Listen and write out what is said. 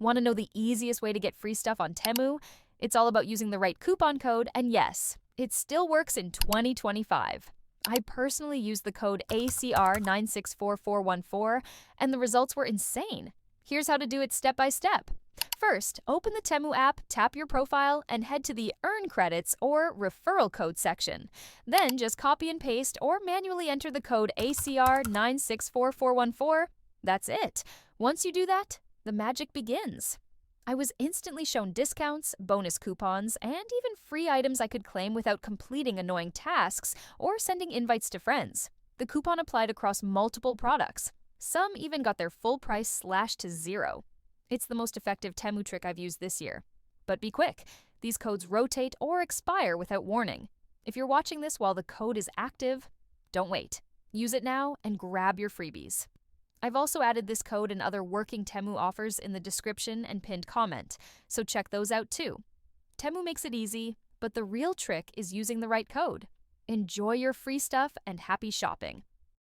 Want to know the easiest way to get free stuff on Temu? It's all about using the right coupon code, and yes, it still works in 2025. I personally used the code ACR964414, and the results were insane. Here's how to do it step by step. First, open the Temu app, tap your profile, and head to the Earn Credits or Referral Code section. Then just copy and paste or manually enter the code ACR964414. That's it. Once you do that, the magic begins. I was instantly shown discounts, bonus coupons, and even free items I could claim without completing annoying tasks or sending invites to friends. The coupon applied across multiple products. Some even got their full price slashed to zero. It's the most effective Temu trick I've used this year. But be quick, these codes rotate or expire without warning. If you're watching this while the code is active, don't wait. Use it now and grab your freebies. I've also added this code and other working Temu offers in the description and pinned comment, so check those out too. Temu makes it easy, but the real trick is using the right code. Enjoy your free stuff and happy shopping.